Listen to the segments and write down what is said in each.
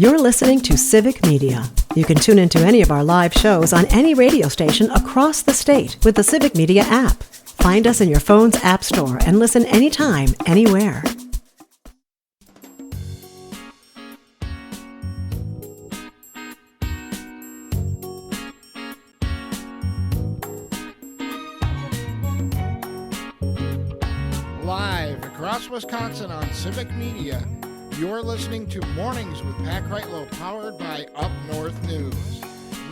You're listening to Civic Media. You can tune into any of our live shows on any radio station across the state with the Civic Media app. Find us in your phone's app store and listen anytime, anywhere. Live across Wisconsin on Civic Media, you're listening to Mornings with Pat Kreitlow, powered by Up North News.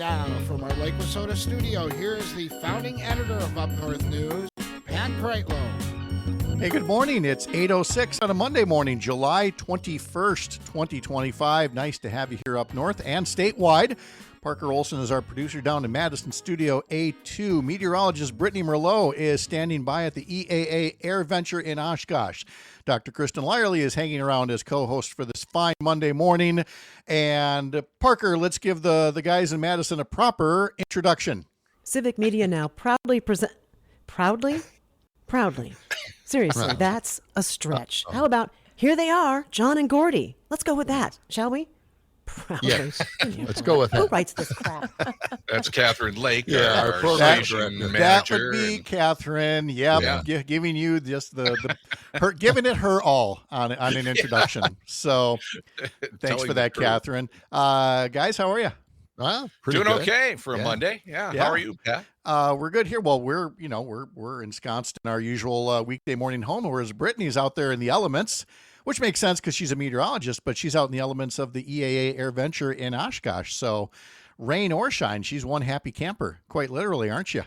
Now, from our Lake Wissota studio, here is the founding editor of Up North News, Pat Kreitlow. Hey, good morning. It's 8:06 on a Monday morning, July 21st, 2025. Nice to have you here up north and statewide. Parker Olson is our producer down in Madison Studio A2. Meteorologist Brittany Merlot is standing by at the EAA Air Venture in Oshkosh. Dr. Kristen Lyerly is hanging around as co-host for this fine Monday morning. And Parker, let's give the guys in Madison a proper introduction. Civic Media now proudly present... Proudly? Seriously, that's a stretch. How about, here they are, John and Gordy. Let's go with that, shall we? Proudly. Yes, let's go with Who that. wrates this crap? That's Catherine Lake, Yeah, our our station that manager. That would be Catherine. Yep, Yeah. giving you just her giving it her all on an introduction. So thanks Telling for the that, truth. Catherine. Guys, how are you? Pretty Doing good. okay for a Yeah. Monday. Yeah. Yeah. How are you, Pat? We're good here. Well, we're ensconced in our usual weekday morning home, whereas Brittany's out there in the elements, which makes sense because she's a meteorologist, but she's out in the elements of the EAA Air Venture in Oshkosh. So rain or shine, she's one happy camper, quite literally, aren't you?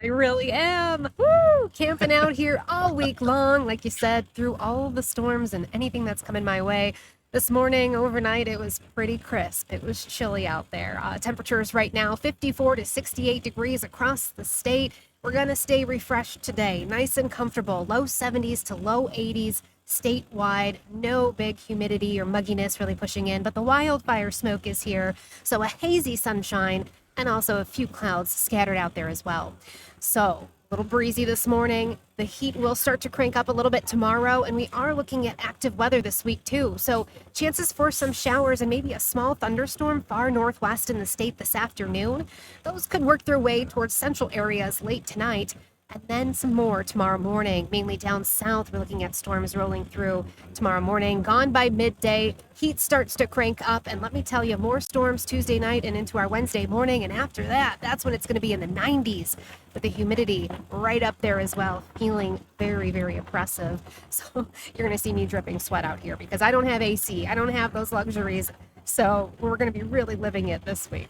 I really am. Woo! Camping out here all week long, like you said, through all the storms and anything that's coming my way. This morning, overnight, it was pretty crisp. It was chilly out there. Temperatures right now, 54 to 68 degrees across the state. We're going to stay refreshed today. Nice and comfortable. Low 70s to low 80s statewide. No big humidity or mugginess really pushing in, but the wildfire smoke is here. So a hazy sunshine and also a few clouds scattered out there as well. So a little breezy this morning. The heat will start to crank up a little bit tomorrow, and we are looking at active weather this week too. So chances for some showers and maybe a small thunderstorm far northwest in the state this afternoon. Those could work their way towards central areas late tonight. And then some more tomorrow morning, mainly down south. We're looking at storms rolling through tomorrow morning. Gone by midday, heat starts to crank up. And let me tell you, more storms Tuesday night and into our Wednesday morning. And after that, that's when it's going to be in the 90s with the humidity right up there as well. Feeling very, very oppressive. So you're going to see me dripping sweat out here because I don't have AC. I don't have those luxuries. So we're going to be really living it this week.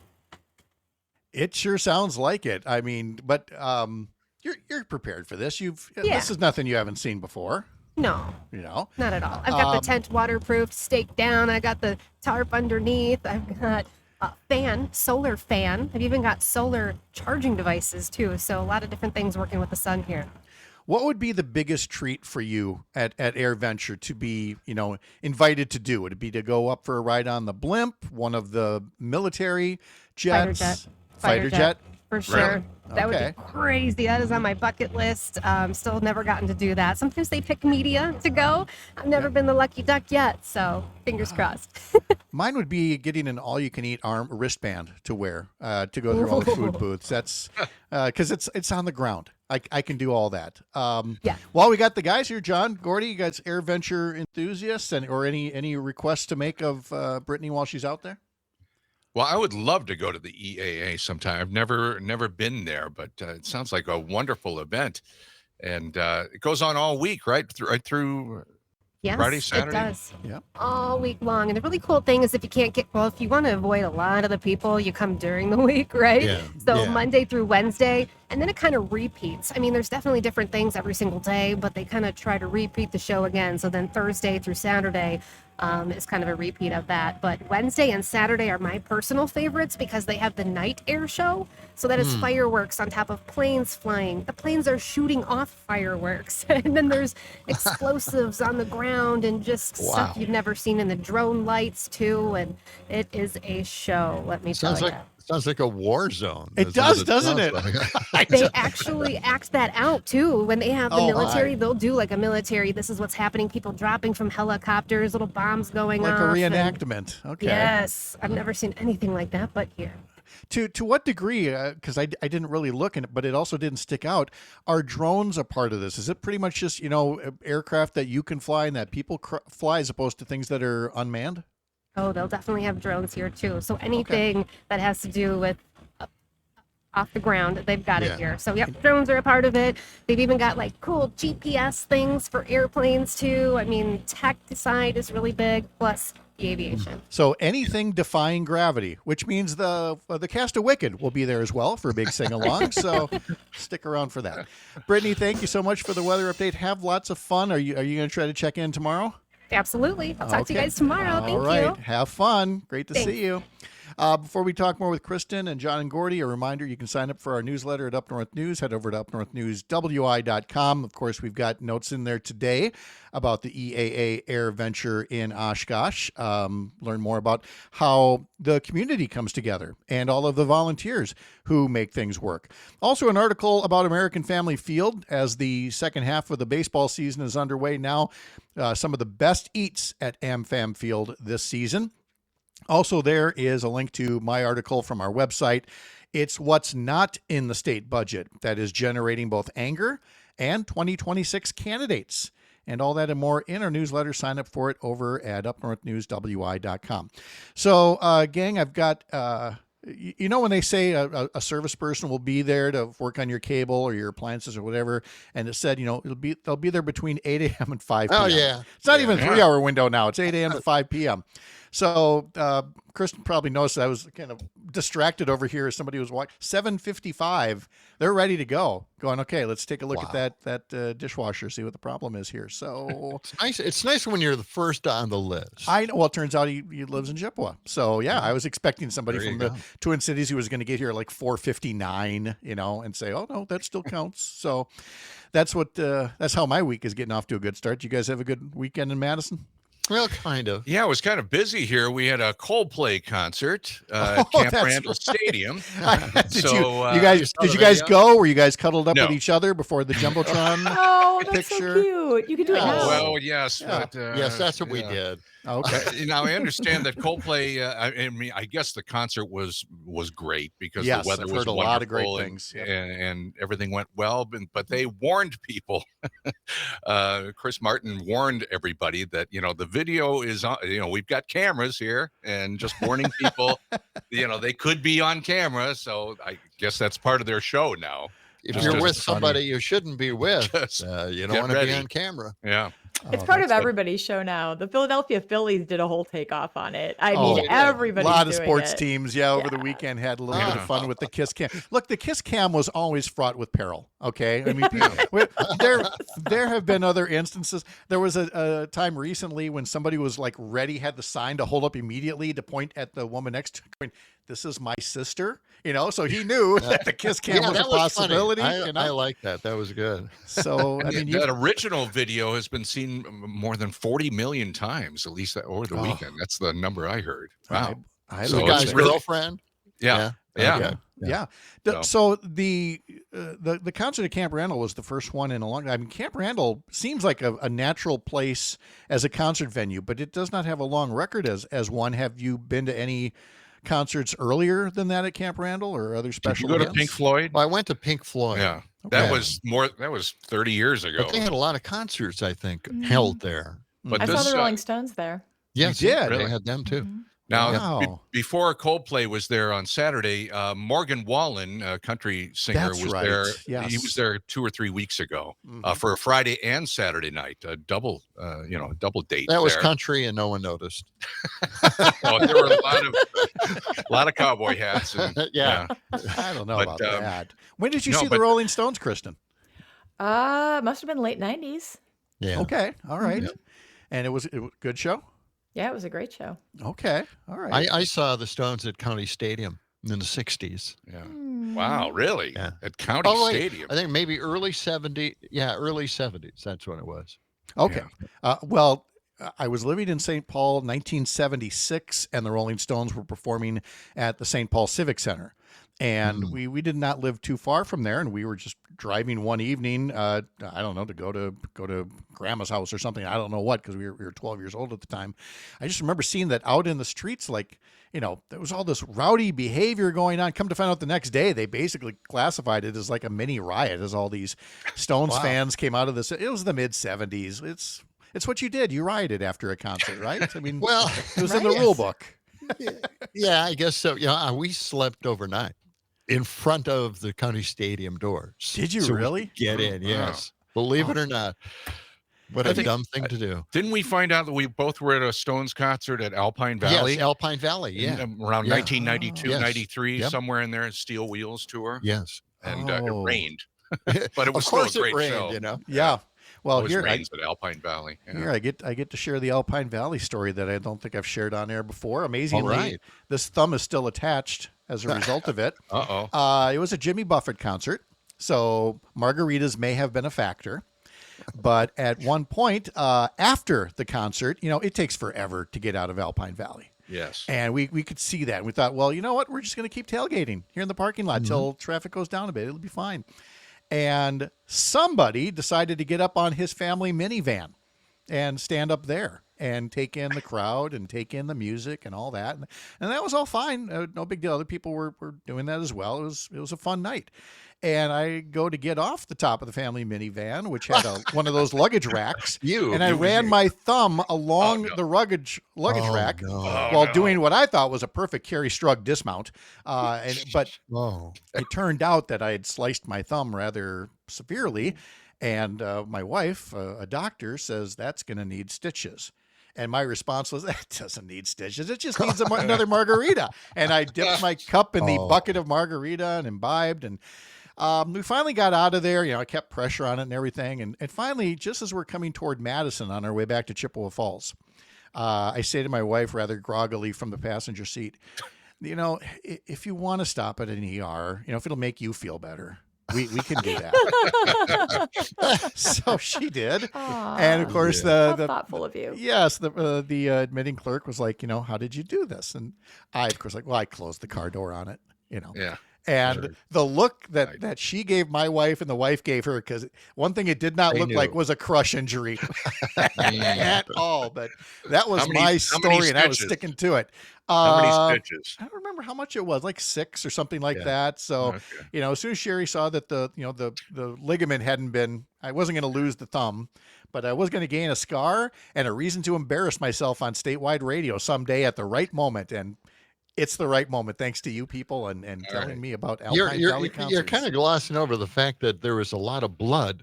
It sure sounds like it. I mean, but you're prepared for this. This is nothing you haven't seen before. No. You know, Not at all. I've got the tent waterproofed, staked down. I got the tarp underneath. I've got a fan, solar fan. I've even got solar charging devices too. So a lot of different things working with the sun here. what would be the biggest treat for you at Air Venture to be, invited to do? Would it be to go up for a ride on the blimp, one of the military jets? Fighter jet. For sure. Really? That would Okay. be crazy. That is on my bucket list. Still never gotten to do that. Sometimes they pick media to go. I've never been the lucky duck yet, so fingers crossed. Mine would be getting an all-you-can-eat wristband to wear to go through all the food booths. That's because it's on the ground. I can do all that. Yeah. Well, we got the guys here, John, Gordy. You guys Air Venture enthusiasts, or any requests to make of Brittany while she's out there? Well, I would love to go to the EAA sometime. I've never been there, but it sounds like a wonderful event, and it goes on all week, right through Yes, Friday, Saturday? it does. Yep. All week long. And the really cool thing is if you want to avoid a lot of the people, you come during the week, right? Yeah, So yeah. Monday through Wednesday, and then it kind of repeats. I mean, there's definitely different things every single day, but they kind of try to repeat the show again. So then Thursday through Saturday is kind of a repeat of that. But Wednesday and Saturday are my personal favorites because they have the night air show. So that is fireworks on top of planes flying. The planes are shooting off fireworks. And then there's explosives on the ground and just stuff you've never seen in the drone lights too. And it is a show, let me tell Sounds you. like Sounds like a war zone. It does, doesn't it? Like. They actually act that out too. When they have the Oh, military, my. they'll do like a military. This is what's happening. People dropping from helicopters, little bombs going Like off. a and- reenactment. Okay. Yes, I've never seen anything like that, but here. To what degree, because I didn't really look in it, but it also didn't stick out, are drones a part of this? Is it pretty much just, aircraft that you can fly and that people fly as opposed to things that are unmanned? Oh, they'll definitely have drones here too. So anything that has to do with off the ground, they've got it here. So yep, drones are a part of it. They've even got like cool GPS things for airplanes too. I mean, tech side is really big, plus the aviation. So anything defying gravity, which means the cast of Wicked will be there as well for a big sing-along. So stick around for that. Brittany, thank you so much for the weather update. Have lots of fun. Are you going to try to check in tomorrow? Absolutely. I'll talk to you guys tomorrow. Thank All right. you. Have fun. Great to Thanks. see you. Before we talk more with Kristen and John and Gordy, a reminder, you can sign up for our newsletter at Up North News. Head over to upnorthnewswi.com. Of course, we've got notes in there today about the EAA Air Venture in Oshkosh. Learn more about how the community comes together and all of the volunteers who make things work. Also, an article about American Family Field as the second half of the baseball season is underway now. Some of the best eats at AmFam Field this season. Also, there is a link to my article from our website. It's what's not in the state budget that is generating both anger and 2026 candidates. And all that and more in our newsletter. Sign up for it over at upnorthnewswi.com. So, gang, I've got, when they say a service person will be there to work on your cable or your appliances or whatever, and it said, they'll be there between 8 a.m. and 5 p.m. Oh, yeah. It's not even a 3-hour window now. It's 8 a.m. to 5 p.m. So Kristen probably noticed I was kind of distracted over here as somebody was watching. 7:55, they're ready to go. Going, okay, let's take a look at that dishwasher, see what the problem is here. So It's nice. It's nice when you're the first on the list. I know. Well, it turns out he lives in Chippewa. So yeah, I was expecting somebody There from you the go. Twin Cities who was going to get here at like 4:59, and say, oh no, that still counts. So that's how my week is getting off to a good start. You guys have a good weekend in Madison? Well, kind of. Yeah, it was kind of busy here. We had a Coldplay concert at Camp that's Randall right. Stadium. Did So, you guys you saw did the you guys video? go? Were you guys cuddled up No. with each other before the jumbotron? Oh, that's Picture. so cute. You can do it Oh, now. Well, yes, Yeah. but Yes, that's what we yeah. did. Okay. Now I understand that Coldplay. I mean, I guess the concert was great because Yes, the weather I've was heard a lot of great wonderful things. Yep. and everything went well. But they warned people. Chris Martin warned everybody that the video is on. We've got cameras here, and just warning people. They could be on camera, so I guess that's part of their show now. If Just you're as with funny. somebody you shouldn't be with, Just you don't get want to be ready. on camera. Yeah. It's Oh, part of that's- everybody's show now. The Philadelphia Phillies did a whole takeoff on it. I Oh, mean, they did. A everybody's lot of doing sports it. teams, over the Yeah. weekend had a little bit Yeah. of fun with the kiss cam. Look, the kiss cam was always fraught with peril. Okay, I mean, there have been other instances. There was a time recently when somebody was like ready, had the sign to hold up immediately to point at the woman next to him, going, "This is my sister." So he knew that the kiss cam was a that was funny. possibility. I like that. That was good. So I mean, That original video has been seen more than 40 million times, at least over the Oh. weekend. That's the number I heard. Wow. I So The love it's guy's it. really- girlfriend. Yeah. Okay. Yeah. So- So the concert at Camp Randall was the first one in a long time. I mean, Camp Randall seems like a natural place as a concert venue, but it does not have a long record as one. Have you been to any concerts earlier than that at Camp Randall or other Did special you go to events? Pink Floyd? Well, I went to Pink Floyd. Yeah. Okay. That was 30 years ago. But they had a lot of concerts, I think, held there. But I saw this, the Rolling Stones there. Yes, did? They had them too. now, Wow. before Coldplay was there on Saturday, Morgan Wallen, a country singer, That's was right. there. Yes. He was there 2 or 3 weeks ago Mhm. for a Friday and Saturday night, a double date. That was there. country, and no one noticed. Oh, there were a lot of cowboy hats. And, Yeah. I don't know But, about that. When did you no, see the but- Rolling Stones, Kristen? Must have been late 90s. Yeah. Okay. All right. Yep. And it was a good show? Yeah, it was a great show. Okay. All right. I saw the Stones at County Stadium in the 60s. yeah. Wow, really? Yeah. At County Oh, wait, Stadium. I think maybe early 70s. Yeah, early 70s. That's when it was. Okay. Well, I was living in St. Paul, 1976, and the Rolling Stones were performing at the St. Paul Civic Center. And we did not live too far from there, and we were just driving one evening. I don't know, to go to grandma's house or something. I don't know what, because we were 12 years old at the time. I just remember seeing that out in the streets, like, there was all this rowdy behavior going on. Come to find out the next day, they basically classified it as like a mini riot, as all these Stones fans came out of this. It was the mid 70s. It's what you did. You rioted after a concert, right? I mean, Well, it was in the rule book. yeah, I guess so. Yeah, we slept overnight in front of the county stadium doors. Did you so we really? could get in? Yes. Believe it or not. What a dumb thing to do. Didn't we find out that we both were at a Stones concert at Alpine Valley? Yes, Alpine Valley. Yeah. Around 1992, Yes. 93, Yep. somewhere in there, Steel Wheels tour. Yes. And it rained. But But it was of course still a it great rained, show. Yeah. Well, Always here rains at Alpine Valley. Yeah. Here I get to share the Alpine Valley story that I don't think I've shared on air before. Amazingly, right. this thumb is still attached as a result of it. Uh-oh. It was a Jimmy Buffett concert, so margaritas may have been a factor. But at one point after the concert, it takes forever to get out of Alpine Valley. Yes. And we could see that. And we thought, well, you know what? We're just going to keep tailgating here in the parking lot till traffic goes down a bit. It'll be fine. And somebody decided to get up on his family minivan and stand up there and take in the crowd and take in the music and all that. And that was all fine. No big deal. Other people were doing that as well. It was a fun night. And I go to get off the top of the family minivan, which had one of those luggage racks. And I ran my thumb along the luggage rack while doing what I thought was a perfect Carrie Strug dismount. But it turned out that I had sliced my thumb rather severely. And my wife, a doctor, says that's going to need stitches. And my response was, that doesn't need stitches. It just needs another margarita. And I dipped my cup in the bucket of margarita and imbibed. And we finally got out of there. I kept pressure on it and everything. And finally, just as we're coming toward Madison on our way back to Chippewa Falls, I say to my wife rather groggily from the passenger seat, if you want to stop at an ER, if it'll make you feel better, we can do that. So she did. Aw, and of course, how thoughtful of you. Yes, the admitting clerk was like, how did you do this? And I, of course, I closed the car door on it, Yeah. And the look that she gave my wife and the wife gave her, because one thing it did not look like was a crush injury at all. But that was my story, and I was sticking to it. How many stitches? I don't remember how much it was, like 6 or something like that. So, as soon as Sherry saw that the ligament hadn't been, I wasn't going to lose the thumb, but I was going to gain a scar and a reason to embarrass myself on statewide radio someday at the right moment. And it's the right moment, thanks to you people and telling me about Alpine Valley concerts. You're kind of glossing over the fact that there was a lot of blood.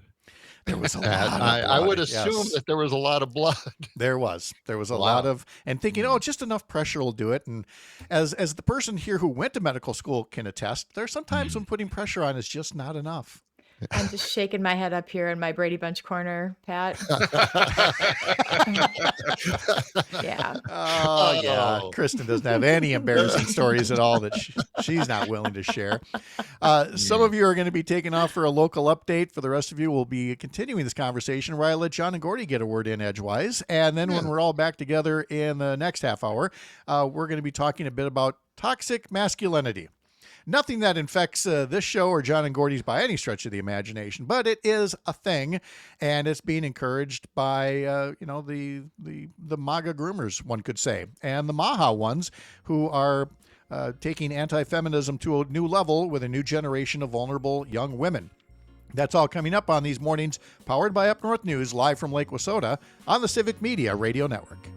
There was a lot of blood. I would assume that there was a lot of blood. There was a lot of, and thinking, just enough pressure will do it. And as the person here who went to medical school can attest, there's sometimes when putting pressure on is just not enough. I'm just shaking my head up here in my Brady Bunch corner, Pat. Yeah. Oh, yeah. Kristen doesn't have any embarrassing stories at all that she's not willing to share. Some of you are going to be taking off for a local update. For the rest of you, we'll be continuing this conversation where I let John and Gordy get a word in edgewise. And then when we're all back together in the next half hour, we're going to be talking a bit about toxic masculinity. Nothing that infects this show or John and Gordy's by any stretch of the imagination, but it is a thing, and it's being encouraged by the MAGA groomers, one could say, and the MAHA ones who are taking anti-feminism to a new level with a new generation of vulnerable young women. That's all coming up on these mornings, powered by Up North News, live from Lake Wissota on the Civic Media Radio Network.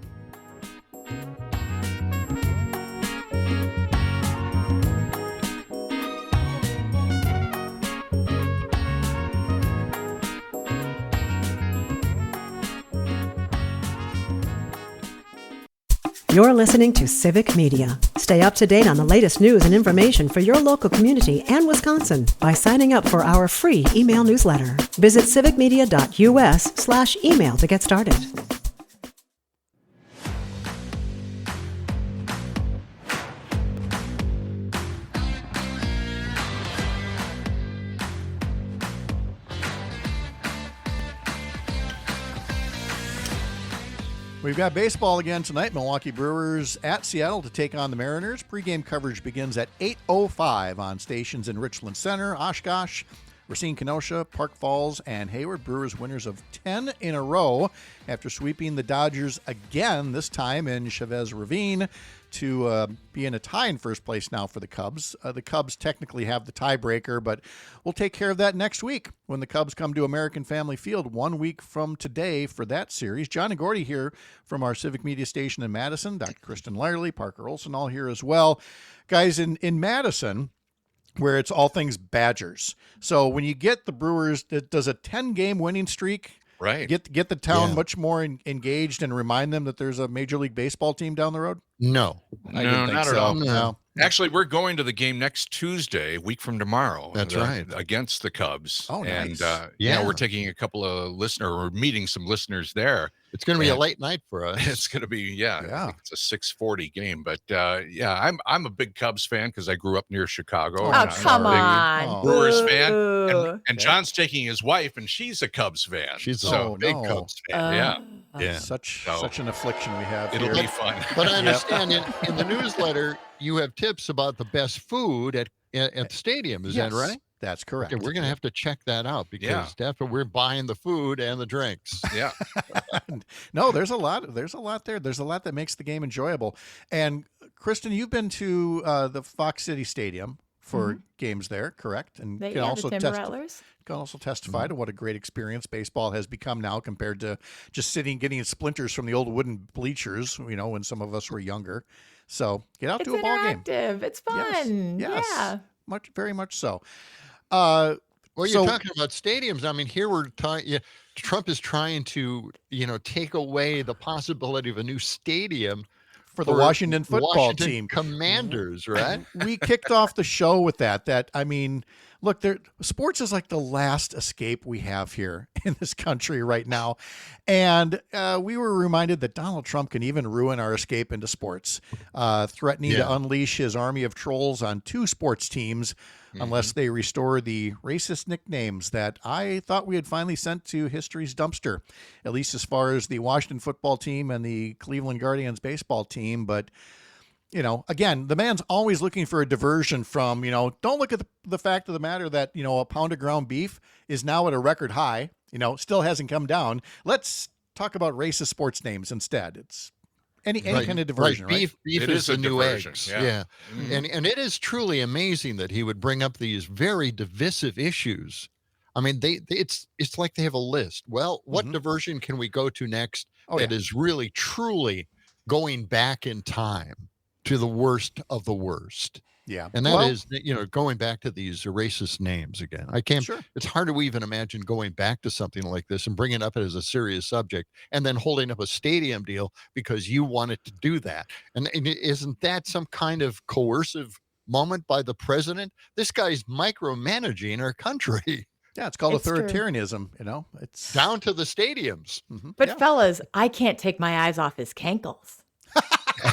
You're listening to Civic Media. Stay up to date on the latest news and information for your local community and Wisconsin by signing up for our free email newsletter. Visit civicmedia.us/email to get started. We've got baseball again tonight. Milwaukee Brewers at Seattle to take on the Mariners. Pre-game coverage begins at 8:05 on stations in Richland Center, Oshkosh, Racine, Kenosha, Park Falls, and Hayward. Brewers winners of 10 in a row after sweeping the Dodgers again, this time in Chavez Ravine, to be in a tie in first place now for the Cubs. The Cubs technically have the tiebreaker, but we'll take care of that next week when the Cubs come to American Family Field 1 week from today for that series. John and Gordy here from our Civic Media station in Madison. Dr. Kristen Lyerly, Parker Olson, all here as well. Guys, in Madison, where it's all things Badgers. So when you get the Brewers, does a 10-game winning streak get the town much more engaged and remind them that there's a Major League Baseball team down the road? No, not at all. No. Actually, we're going to the game next Tuesday, a week from tomorrow. That's right. Against the Cubs. Oh, nice. And we're taking a couple of we're meeting some listeners there. It's going to be a late night for us. It's going to be, I think it's a 6:40 game. But I'm a big Cubs fan because I grew up near Chicago. Oh, and come I'm a big on. Brewers fan. Boo. And John's taking his wife, and she's a Cubs fan. She's so a big Cubs fan. Such an affliction we have It'll here. be fun. But I understand in the newsletter, you have tips about the best food at the stadium. Is that right? That's correct. Okay, we're going to have to check that out because definitely we're buying the food and the drinks. Yeah. No, there's a lot there. There's a lot that makes the game enjoyable. And Kristen, you've been to the Fox City Stadium for games there, correct? And The can also Timber Rattlers. can also testify to what a great experience baseball has become now compared to just getting splinters from the old wooden bleachers, when some of us were younger. So get out It's to a ball game. interactive. It's fun. Yes. Yeah. Very much so. Well, you're talking about stadiums. I mean, here we're talking. Trump is trying to, take away the possibility of a new stadium for the Washington football team. Commanders, right? We kicked off the show with that. I mean, look, sports is like the last escape we have here in this country right now. And we were reminded that Donald Trump can even ruin our escape into sports, threatening to unleash his army of trolls on 2 sports teams unless they restore the racist nicknames that I thought we had finally sent to history's dumpster, at least as far as the Washington football team and the Cleveland Guardians baseball team. But again, the man's always looking for a diversion from, don't look at the fact of the matter that, a pound of ground beef is now at a record high, still hasn't come down. Let's talk about racist sports names instead. It's any kind of diversion, right? Beef It is is the a new diversion, eggs. yeah. And it is truly amazing that he would bring up these very divisive issues. I mean, it's like they have a list. Well, what diversion can we go to next that is really, truly going back in time to the worst of the worst? Yeah. And that is, going back to these racist names again. I can't, it's hard to even imagine going back to something like this and bringing it up as a serious subject and then holding up a stadium deal because you wanted to do that. And isn't that some kind of coercive moment by the president? This guy's micromanaging our country. Yeah, it's called It's true. authoritarianism, It's Down to the stadiums. But fellas, I can't take my eyes off his cankles. All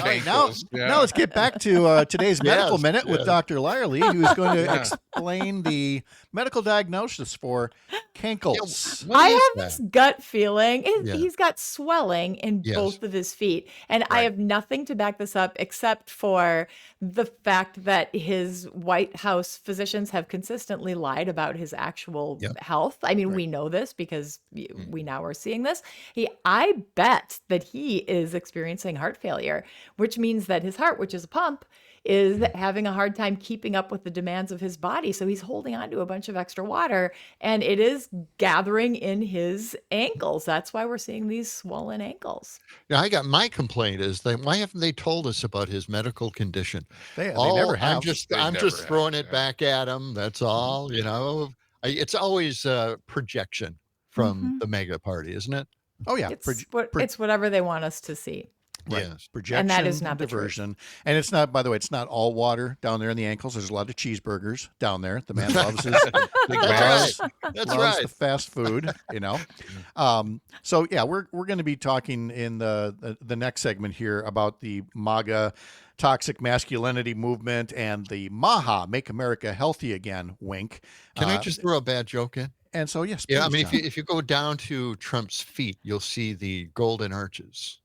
right, now let's get back to today's Medical Minute with Dr. Lyerly, who's going to explain the medical diagnosis for cankles. I have this gut feeling. He's got swelling in both of his feet. And I have nothing to back this up except for the fact that his White House physicians have consistently lied about his actual health. I mean, we know this because we now are seeing this. I bet that he is experiencing heart failure, which means that his heart, which is a pump, is having a hard time keeping up with the demands of his body. So he's holding on to a bunch of extra water and it is gathering in his ankles. That's why we're seeing these swollen ankles. Yeah, my complaint is that why haven't they told us about his medical condition? They never have. I'm just throwing it back at him. That's all, It's always projection from the MAGA party, isn't it? Oh, yeah. It's whatever they want us to see. Right. Yes. Projection, And that is not the diversion. And it's not, by the way, it's not all water down there in the ankles. There's a lot of cheeseburgers down there. The man loves his That's loves the fast food, So yeah, we're going to be talking in the next segment here about the MAGA toxic masculinity movement and the MAHA, Make America Healthy Again, wink. Can I just throw a bad joke in? And so, yes. Yeah, I please, mean, John. if you go down to Trump's feet, you'll see the golden arches.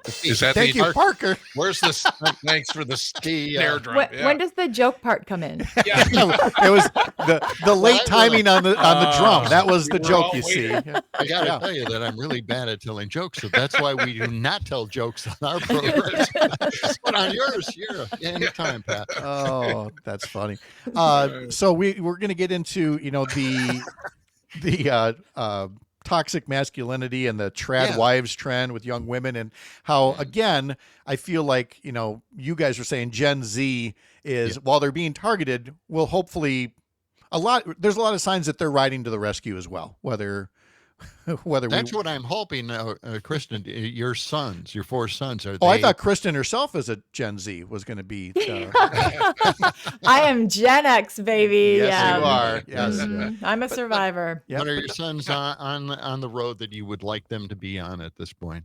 Thank you, Parker. Where's this? Thanks for the snare drum. When does the joke part come in? Yeah. It was the late timing on the drum. That was the joke, you see. I got to tell you that I'm really bad at telling jokes, so that's why we do not tell jokes on our program. But on yours, anytime, Pat. Oh, that's funny. So we're going to get into the toxic masculinity and the trad wives trend with young women, and how, again, I feel like, you guys are saying Gen Z is, while they're being targeted, will hopefully there's a lot of signs that they're riding to the rescue as well, whether that's what I'm hoping. Kristen, your 4 sons, are I thought Kristen herself as a Gen Z was going to be I am Gen X, baby. Yes, you are. Yes. Mm-hmm. I'm a survivor. What are your sons on the road that you would like them to be on at this point?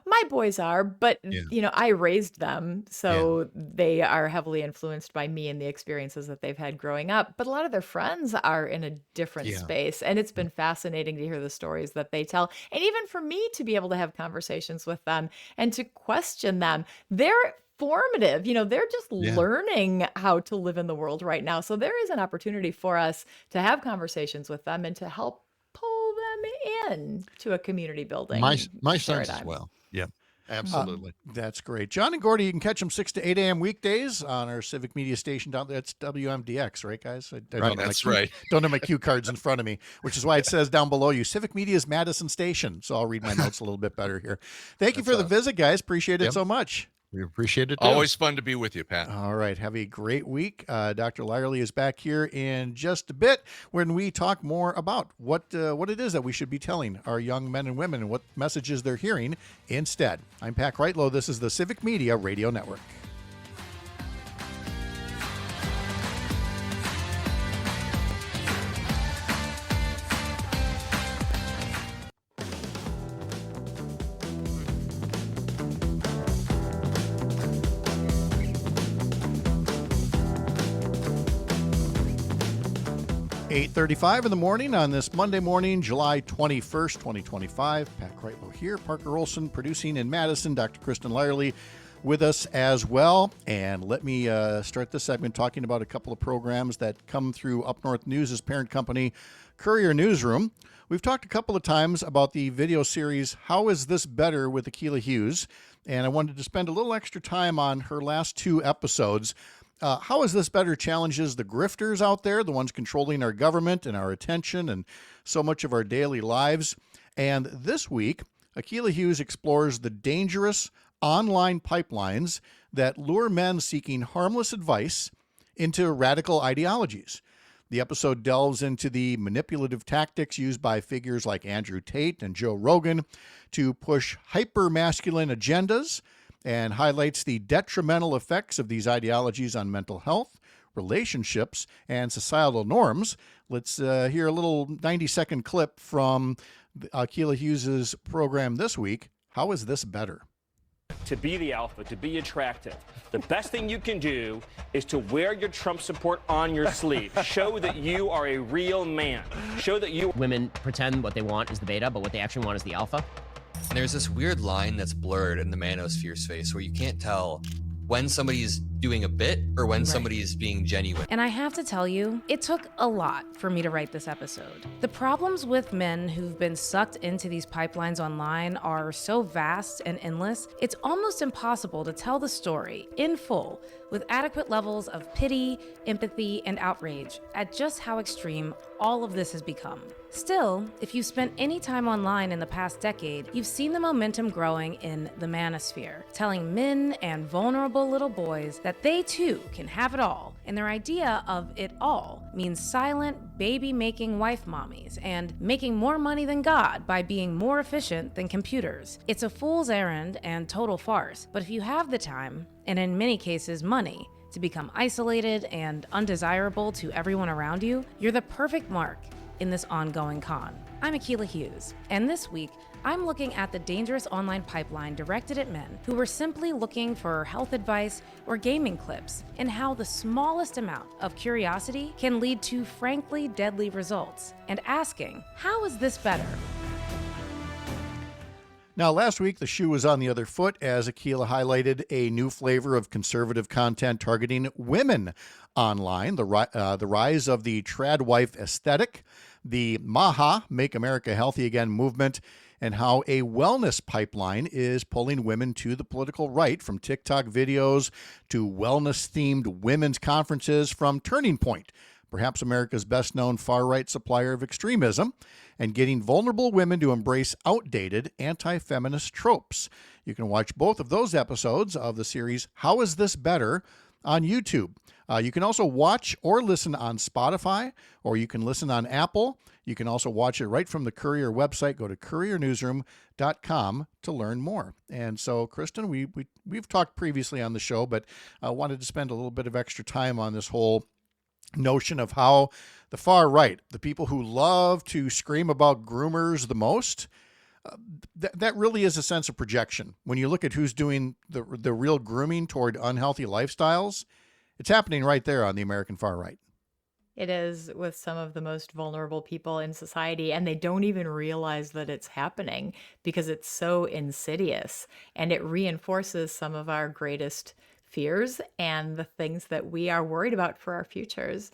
My boys are, but I raised them, so they are heavily influenced by me and the experiences that they've had growing up. But a lot of their friends are in a different space, and it's been fascinating to hear the stories that they tell, and even for me to be able to have conversations with them and to question them. They're formative, they're just learning how to live in the world right now. So there is an opportunity for us to have conversations with them and to help pull them in to a community building. My sons as well. Yeah, absolutely. That's great. John and Gordy, you can catch them 6 to 8 a.m. weekdays on our civic media station down there. It's WMDX, right, guys? Right. Don't have my cue cards in front of me, which is why it says down below you, Civic Media's Madison Station. So I'll read my notes a little bit better here. Thank you for the visit, guys. Appreciate it so much. We appreciate it too. Always fun to be with you, Pat. All right. Have a great week. Dr. Lyerly is back here in just a bit when we talk more about what it is that we should be telling our young men and women and what messages they're hearing instead. I'm Pat Kreitlow. This is the Civic Media Radio Network. .35 in the morning on this Monday morning, July 21st, 2025. Pat Kreitlow here. Parker Olson producing in Madison. Dr. Kristen Lyerly with us as well. And let me start this segment talking about a couple of programs that come through Up North News' parent company, Courier Newsroom. We've talked a couple of times about the video series, How Is This Better with Akilah Hughes? And I wanted to spend a little extra time on her last 2 episodes. How Is This Better challenges the grifters out there, the ones controlling our government and our attention and so much of our daily lives. And this week, Akilah Hughes explores the dangerous online pipelines that lure men seeking harmless advice into radical ideologies. The episode delves into the manipulative tactics used by figures like Andrew Tate and Joe Rogan to push hyper-masculine agendas, and highlights the detrimental effects of these ideologies on mental health, relationships, and societal norms. Let's hear a little 90-second clip from Akilah Hughes' program this week, How Is This Better? To be the alpha, to be attractive, the best thing you can do is to wear your Trump support on your sleeve. Show that you are a real man. Show that you... Women pretend what they want is the beta, but what they actually want is the alpha. There's this weird line that's blurred in the manosphere space where you can't tell when somebody's doing a bit or when somebody's being genuine. And I have to tell you, it took a lot for me to write this episode. The problems with men who've been sucked into these pipelines online are so vast and endless, it's almost impossible to tell the story in full with adequate levels of pity, empathy, and outrage at just how extreme all of this has become. Still, if you've spent any time online in the past decade, you've seen the momentum growing in the manosphere, telling men and vulnerable little boys that they too can have it all, and their idea of it all means silent, baby-making wife mommies and making more money than God by being more efficient than computers. It's a fool's errand and total farce, but if you have the time, and in many cases money, to become isolated and undesirable to everyone around you, you're the perfect mark in this ongoing con. I'm Akilah Hughes, and this week, I'm looking at the dangerous online pipeline directed at men who were simply looking for health advice or gaming clips, and how the smallest amount of curiosity can lead to frankly deadly results, and asking, how is this better? Now, last week, the shoe was on the other foot as Akilah highlighted a new flavor of conservative content targeting women online, the rise of the trad wife aesthetic, the MAHA, Make America Healthy Again movement, and how a wellness pipeline is pulling women to the political right, from TikTok videos to wellness-themed women's conferences from Turning Point, perhaps America's best-known far-right supplier of extremism, and getting vulnerable women to embrace outdated anti-feminist tropes. You can watch both of those episodes of the series How Is This Better on YouTube. You can also watch or listen on Spotify, or you can listen on Apple. You can also watch it right from the Courier website. Go to couriernewsroom.com to learn more. And so, Kristen, we've talked previously on the show, but I wanted to spend a little bit of extra time on this whole notion of how the far right, the people who love to scream about groomers the most, that really is a sense of projection. When you look at who's doing the real grooming toward unhealthy lifestyles, it's happening right there on the American far right. It is, with some of the most vulnerable people in society, and they don't even realize that it's happening because it's so insidious, and it reinforces some of our greatest fears and the things that we are worried about for our futures.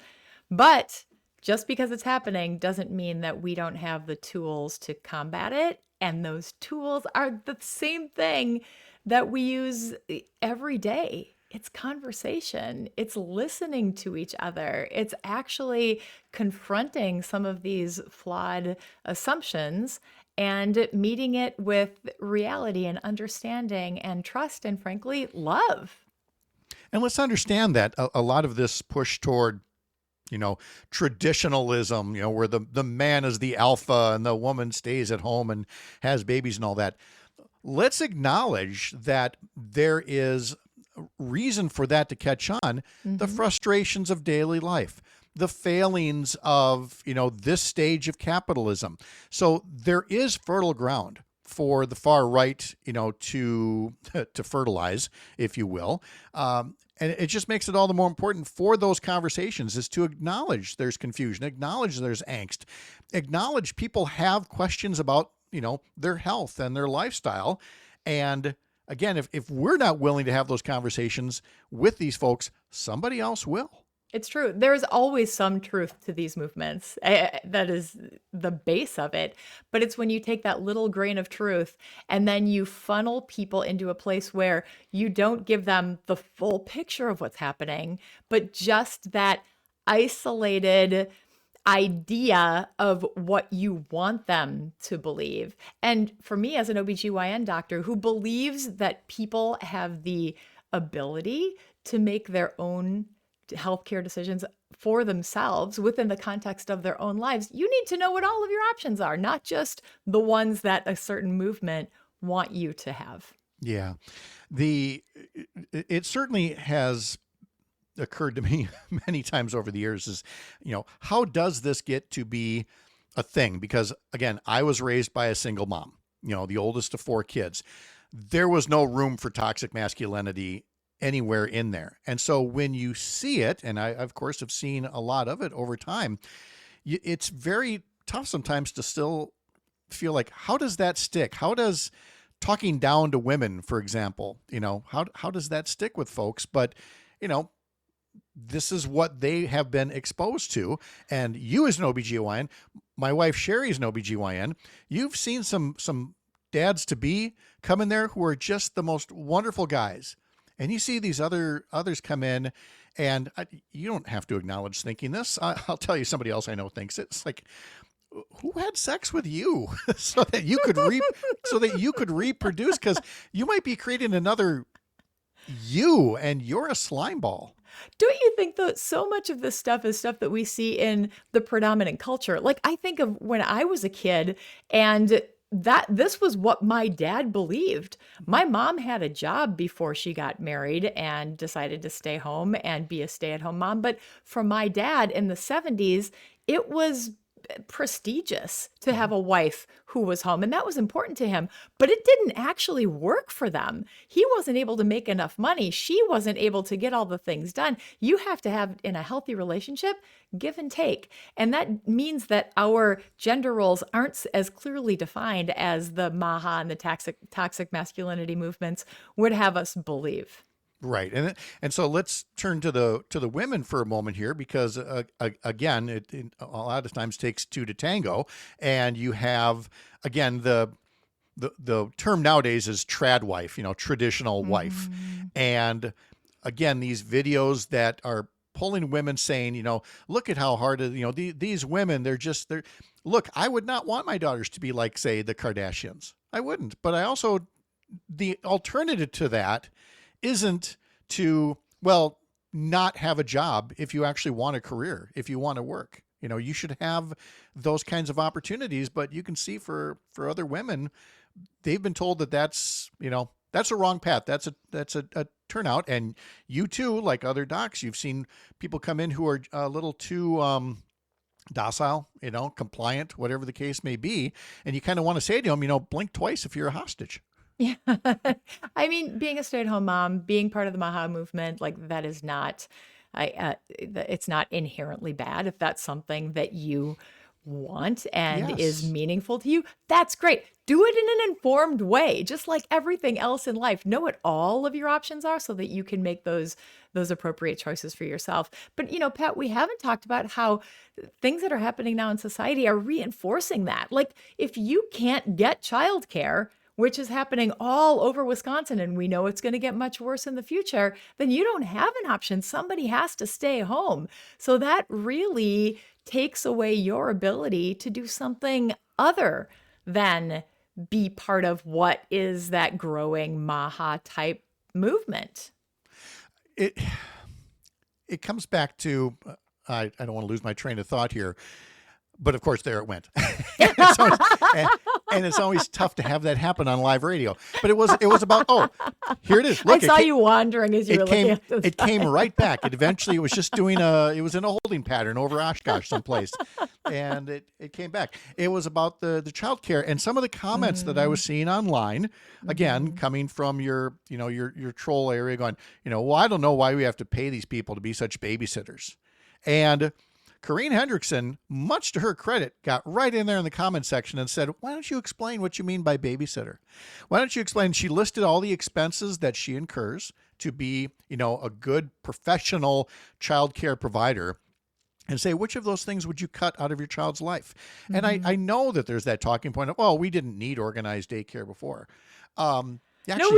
But just because it's happening doesn't mean that we don't have the tools to combat it. And those tools are the same thing that we use every day. It's conversation. It's listening to each other. It's actually confronting some of these flawed assumptions and meeting it with reality and understanding and trust and, frankly, love. And let's understand that a lot of this push toward, traditionalism, where the man is the alpha and the woman stays at home and has babies and all that. Let's acknowledge that there is reason for that to catch on, the frustrations of daily life, the failings of, this stage of capitalism. So there is fertile ground for the far right, to fertilize, if you will. And it just makes it all the more important for those conversations is to acknowledge there's confusion, acknowledge there's angst, acknowledge people have questions about, their health and their lifestyle. And again, if we're not willing to have those conversations with these folks, somebody else will. It's true. There's always some truth to these movements. That is the base of it. But it's when you take that little grain of truth and then you funnel people into a place where you don't give them the full picture of what's happening, but just that isolated idea of what you want them to believe. And for me, as an OBGYN doctor who believes that people have the ability to make their own healthcare decisions for themselves within the context of their own lives, you need to know what all of your options are, not just the ones that a certain movement want you to have. Yeah. It certainly has occurred to me many times over the years is, how does this get to be a thing? Because again, I was raised by a single mom, the oldest of 4 kids. There was no room for toxic masculinity anywhere in there. And so when you see it, and I, of course, have seen a lot of it over time, it's very tough sometimes to still feel like, how does that stick? How does talking down to women, for example, how does that stick with folks? But, this is what they have been exposed to. And you as an OBGYN, my wife Sherry is an OBGYN, you've seen some dads to be come in there who are just the most wonderful guys. And you see these others come in, and you don't have to acknowledge thinking this. I'll tell you, somebody else I know thinks it. It's like, who had sex with you so that you could reproduce? Because you might be creating another you, and you're a slime ball. Don't you think that so much of this stuff is stuff that we see in the predominant culture? Like, I think of when I was a kid, and that this was what my dad believed. My mom had a job before she got married and decided to stay home and be a stay-at-home mom. But for my dad in the 70s, it was prestigious to have a wife who was home, and that was important to him, but it didn't actually work for them. He wasn't able to make enough money. She wasn't able to get all the things done. You have to have, in a healthy relationship, give and take. And that means that our gender roles aren't as clearly defined as the MAHA and the toxic masculinity movements would have us believe. Right, and so let's turn to the women for a moment here, because again, it a lot of times takes two to tango, and you have, again, the term nowadays is trad wife, traditional wife, and again, these videos that are pulling women saying, look at how hard these women, they're look, I would not want my daughters to be like, say, the Kardashians. I wouldn't, but I also, the alternative to that isn't to, well, not have a job if you actually want a career, if you want to work. You should have those kinds of opportunities, but you can see for other women, they've been told that that's a wrong path. That's a turnout. And you too, like other docs, you've seen people come in who are a little too docile, compliant, whatever the case may be. And you kind of want to say to them, blink twice if you're a hostage. Yeah. I mean, being a stay-at-home mom, being part of the MAHA movement, like that is not, it's not inherently bad. If that's something that you want and is meaningful to you, that's great. Do it in an informed way, just like everything else in life. Know what all of your options are so that you can make those appropriate choices for yourself. But, Pat, we haven't talked about how things that are happening now in society are reinforcing that. Like, if you can't get childcare, which is happening all over Wisconsin, and we know it's going to get much worse in the future, then you don't have an option. Somebody has to stay home. So that really takes away your ability to do something other than be part of what is that growing MAHA type movement. It comes back to, I don't want to lose my train of thought here, but of course, there it went. And it's always tough to have that happen on live radio. But it was about, here it is. Look, I saw you wandering as you were looking at this. It came right back. It eventually, it was just doing it was in a holding pattern over Oshkosh someplace. And it came back. It was about the child care and some of the comments that I was seeing online, again, coming from your troll area going, well, I don't know why we have to pay these people to be such babysitters. And Corinne Hendrickson, much to her credit, got right in there in the comment section and said, why don't you explain what you mean by babysitter? Why don't you explain? She listed all the expenses that she incurs to be, a good professional child care provider, and say, which of those things would you cut out of your child's life? And I know that there's that talking point of, we didn't need organized daycare before. You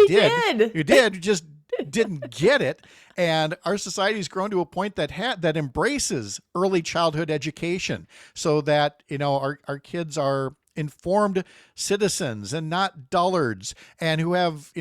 did. You did. You just didn't get it. And our society has grown to a point that embraces early childhood education so that, our kids are informed citizens and not dullards, and who have,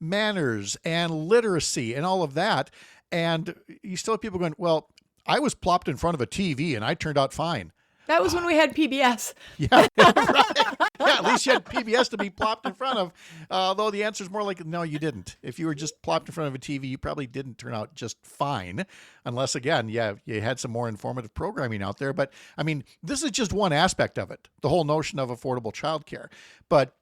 manners and literacy and all of that. And you still have people going, well, I was plopped in front of a TV and I turned out fine. That was when we had PBS. Yeah, right. Yeah, at least you had PBS to be plopped in front of. Though the answer is more like, no, you didn't. If you were just plopped in front of a TV, you probably didn't turn out just fine. Unless, again, you had some more informative programming out there. But, I mean, this is just one aspect of it, the whole notion of affordable childcare. But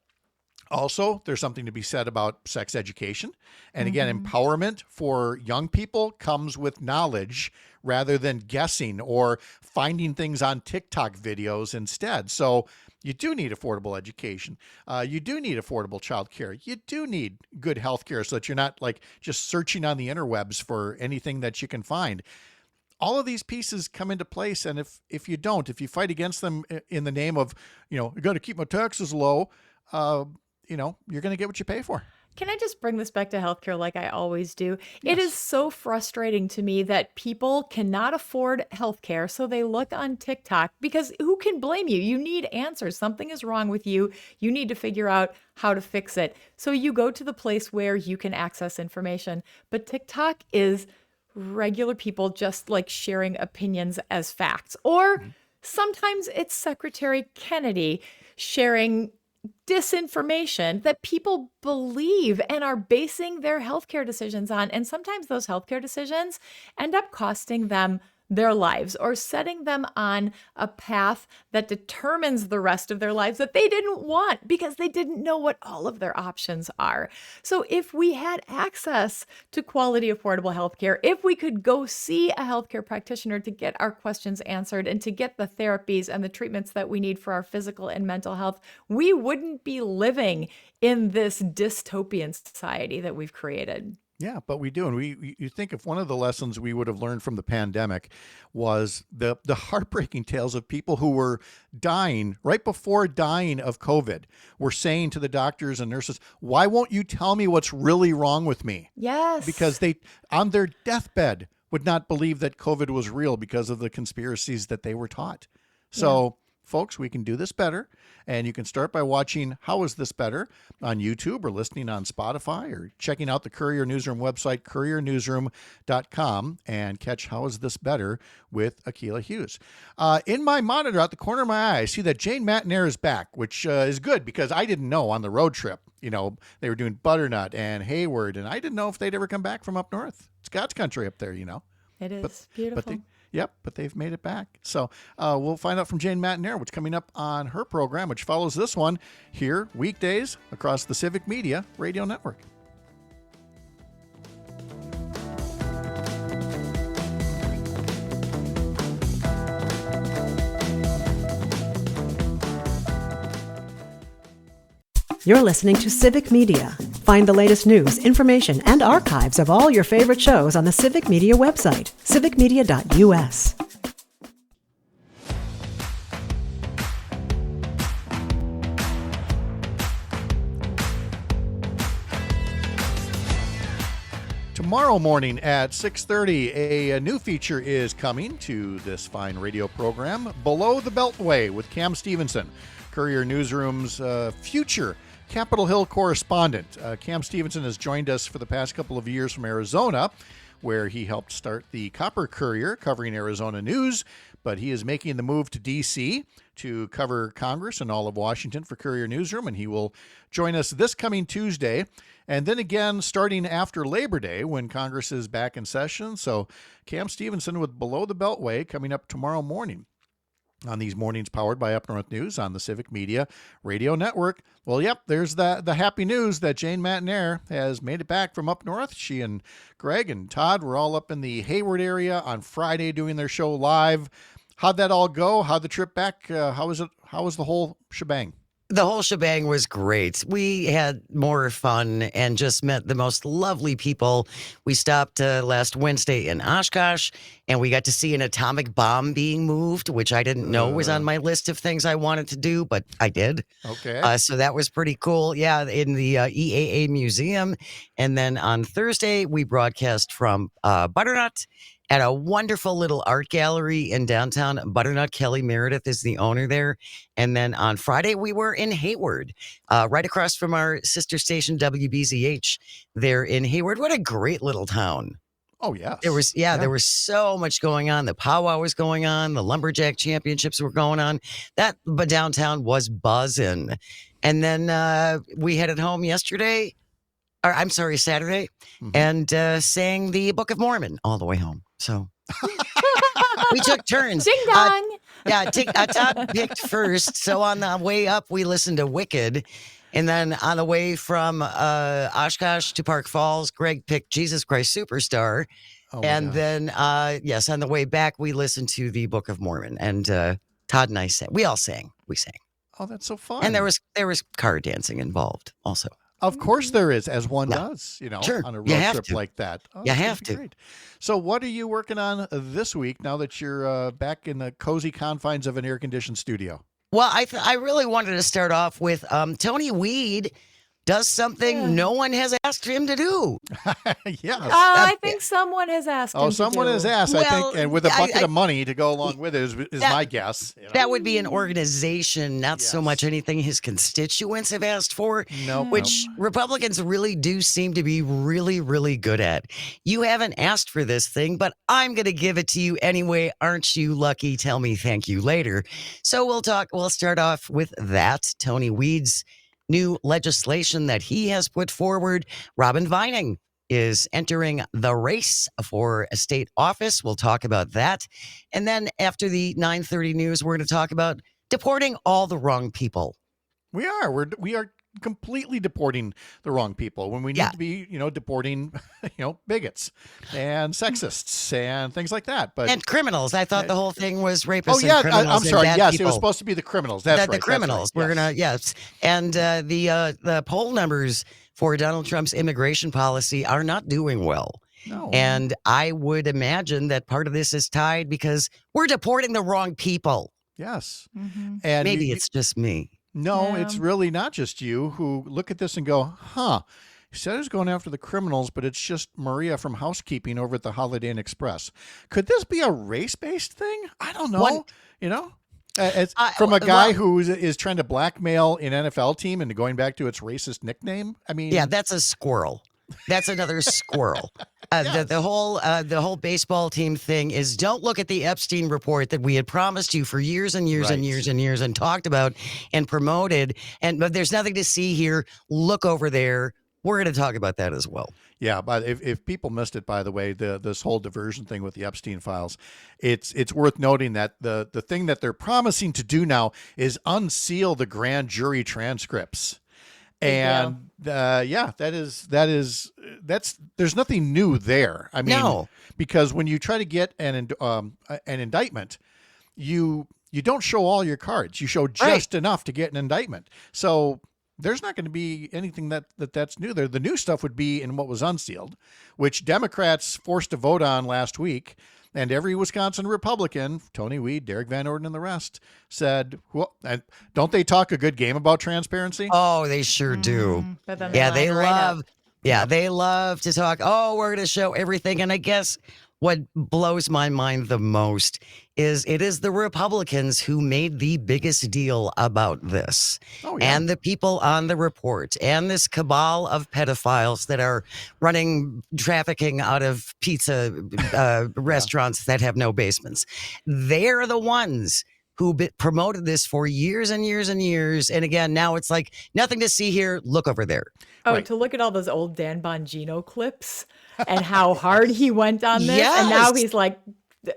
also, there's something to be said about sex education. And again, empowerment for young people comes with knowledge rather than guessing or finding things on TikTok videos instead. So you do need affordable education. You do need affordable childcare. You do need good health care so that you're not like just searching on the interwebs for anything that you can find. All of these pieces come into place. And if you fight against them in the name of, you got to keep my taxes low, you're going to get what you pay for. Can I just bring this back to healthcare like I always do? Yes. It is so frustrating to me that people cannot afford healthcare, so they look on TikTok, because who can blame you? You need answers. Something is wrong with you. You need to figure out how to fix it. So you go to the place where you can access information. But TikTok is regular people just like sharing opinions as facts. Or sometimes it's Secretary Kennedy sharing disinformation that people believe and are basing their healthcare decisions on. And sometimes those healthcare decisions end up costing them their lives or setting them on a path that determines the rest of their lives that they didn't want because they didn't know what all of their options are. So if we had access to quality, affordable healthcare, if we could go see a healthcare practitioner to get our questions answered and to get the therapies and the treatments that we need for our physical and mental health, we wouldn't be living in this dystopian society that we've created. Yeah, but we do. And you think if one of the lessons we would have learned from the pandemic was the heartbreaking tales of people who were dying right before dying of COVID, were saying to the doctors and nurses, why won't you tell me what's really wrong with me? Yes. Because they, on their deathbed, would not believe that COVID was real because of the conspiracies that they were taught. So, folks, we can do this better. And you can start by watching How Is This Better on YouTube or listening on Spotify or checking out the Courier Newsroom website, couriernewsroom.com, and catch How Is This Better with Akilah Hughes. In my monitor out the corner of my eye, I see that Jane Matnair is back, which is good because I didn't know on the road trip. You know, they were doing Butternut and Hayward, and I didn't know if they'd ever come back from up north. It's God's country up there, you know. It is beautiful. But they've made it back. So we'll find out from Jane Matnair what's coming up on her program, which follows this one here weekdays across the Civic Media Radio Network. You're listening to Civic Media. Find the latest news, information, and archives of all your favorite shows on the Civic Media website, civicmedia.us. Tomorrow morning at 6:30, a new feature is coming to this fine radio program, Below the Beltway with Cam Stevenson, Courier Newsroom's future Capitol Hill correspondent. Cam Stevenson has joined us for the past couple of years from Arizona, where he helped start the Copper Courier covering Arizona news, but he is making the move to D.C. to cover Congress and all of Washington for Courier Newsroom, and he will join us this coming Tuesday, and then again starting after Labor Day when Congress is back in session. So Cam Stevenson with Below the Beltway coming up tomorrow morning on these mornings powered by Up North News on the Civic Media Radio Network. Well, yep, there's the happy news that Jane Matnair has made it back from up north. She and Greg and Todd were all up in the Hayward area on Friday doing their show live. How'd that all go? How'd the trip back? How was it? How was the whole shebang? The whole shebang was great. We had more fun and just met the most lovely people. We stopped last Wednesday in Oshkosh, and we got to see an atomic bomb being moved, which I didn't know was on my list of things I wanted to do, but I did. Okay. So that was pretty cool. Yeah, in the EAA Museum. And then on Thursday, we broadcast from Butternut at a wonderful little art gallery in downtown Butternut. Kelly Meredith is the owner there. And then on Friday, we were in Hayward, right across from our sister station, WBZH, there in Hayward. What a great little town. Oh, yes. There was so much going on. The powwow was going on. The lumberjack championships were going on. But downtown was buzzing. And then we headed home Saturday, and sang the Book of Mormon all the way home. So we took turns. Ding dong. Todd picked first. So on the way up, we listened to Wicked. And then on the way from Oshkosh to Park Falls, Greg picked Jesus Christ Superstar. And then, on the way back, we listened to the Book of Mormon. And Todd and I sang. We all sang. We sang. Oh, that's so fun. And there was car dancing involved also. Of course there is, as one does, on a road trip like that. Oh, you have to. Great. So what are you working on this week now that you're back in the cozy confines of an air-conditioned studio? Well, I really wanted to start off with Tony Weed does something no one has asked him to do. Yes. I think someone has asked him to do. Someone has asked, I think, and with a bucket of money to go along with it is my guess. That would be an organization, not so much anything his constituents have asked for, which Republicans really do seem to be really, really good at. You haven't asked for this thing, but I'm going to give it to you anyway. Aren't you lucky? Tell me thank you later. So we'll start off with that. Tony Weed's new legislation that he has put forward. Robin Vining is entering the race for a state office. We'll talk about that. And then after the 9:30 news, we're going to talk about deporting all the wrong people. We are completely deporting the wrong people when we need to be, deporting, bigots and sexists and things like that. And criminals. I thought the whole thing was rapists. Oh yeah, and criminals. I'm sorry. Yes, people. It was supposed to be the criminals. That's right. The criminals. That's right. We're gonna and the poll numbers for Donald Trump's immigration policy are not doing well. No. And I would imagine that part of this is tied because we're deporting the wrong people. Yes. Mm-hmm. And maybe it's just me. No, it's really not just you who look at this and go, he said he was going after the criminals, but it's just Maria from housekeeping over at the Holiday Inn Express. Could this be a race-based thing? I don't know. It's from a guy who is trying to blackmail an NFL team into going back to its racist nickname. I mean, yeah, that's a squirrel. That's another squirrel. Yes. The whole baseball team thing is don't look at the Epstein report that we had promised you for years and years and years and years and talked about and promoted. But there's nothing to see here. Look over there. We're going to talk about that as well. Yeah, but if people missed it, by the way, this whole diversion thing with the Epstein files, it's worth noting that the thing that they're promising to do now is unseal the grand jury transcripts. And there's nothing new there. I mean, because when you try to get an indictment, you don't show all your cards. You show just enough to get an indictment. So there's not going to be anything that's new there. The new stuff would be in what was unsealed, which Democrats forced a vote on last week. And every Wisconsin Republican, Tony Weed, Derek Van Orden, and the rest, said, well, don't they talk a good game about transparency? Oh, they sure do. They love to talk. Oh, we're going to show everything. And I guess what blows my mind the most is it is the Republicans who made the biggest deal about this. Oh, yeah. And the people on the report and this cabal of pedophiles that are running trafficking out of pizza restaurants that have no basements. They're the ones who promoted this for years and years and years. And again, now it's like nothing to see here. Look over there. Oh, to look at all those old Dan Bongino clips and how hard he went on this. Yes. And now he's like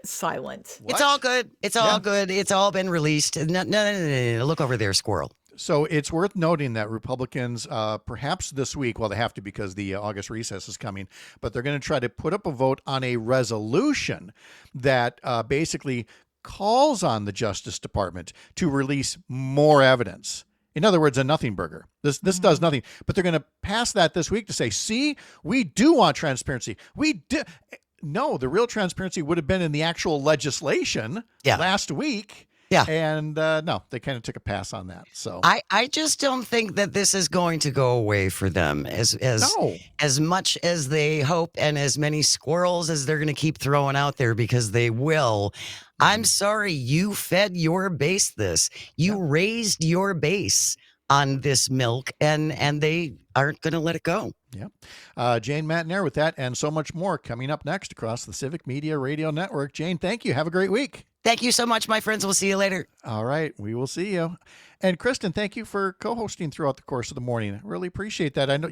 silent. What? It's all good. It's all good. It's all been released. No. Look over there, squirrel. So it's worth noting that Republicans, perhaps this week, well, they have to because the August recess is coming, but they're going to try to put up a vote on a resolution that basically calls on the Justice Department to release more evidence. In other words, a nothing burger. This does nothing. But they're going to pass that this week to say, see, we do want transparency. We do. No, the real transparency would have been in the actual legislation last week. Yeah. And no, they kind of took a pass on that. So I just don't think that this is going to go away for them as much as they hope and as many squirrels as they're going to keep throwing out there, because they will. I'm sorry, you fed your base this. You raised your base on this milk, and they aren't going to let it go. Yeah. Jane Matnair with that and so much more coming up next across the Civic Media Radio Network. Jane, thank you. Have a great week. Thank you so much, my friends. We'll see you later. All right. We will see you. And Kristen, thank you for co-hosting throughout the course of the morning. I really appreciate that. I know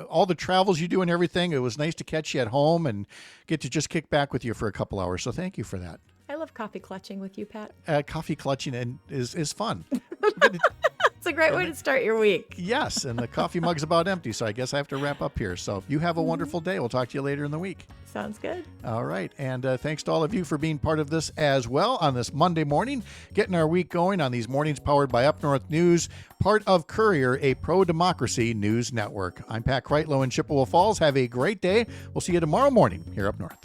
all the travels you do and everything. It was nice to catch you at home and get to just kick back with you for a couple hours. So thank you for that. I love coffee clutching with you, Pat. Coffee clutching is fun. It's a great way to start your week. Yes, and the coffee mug's about empty, so I guess I have to wrap up here. So you have a wonderful day. We'll talk to you later in the week. Sounds good. All right, and thanks to all of you for being part of this as well on this Monday morning, getting our week going on these mornings powered by Up North News, part of Courier, a pro-democracy news network. I'm Pat Kreitlow in Chippewa Falls. Have a great day. We'll see you tomorrow morning here up north.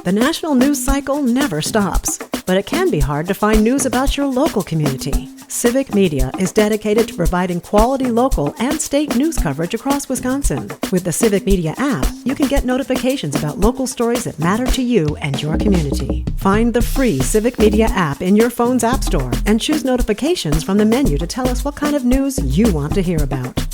The national news cycle never stops, but it can be hard to find news about your local community. Civic Media is dedicated to providing quality local and state news coverage across Wisconsin. With the Civic Media app, you can get notifications about local stories that matter to you and your community. Find the free Civic Media app in your phone's app store and choose notifications from the menu to tell us what kind of news you want to hear about.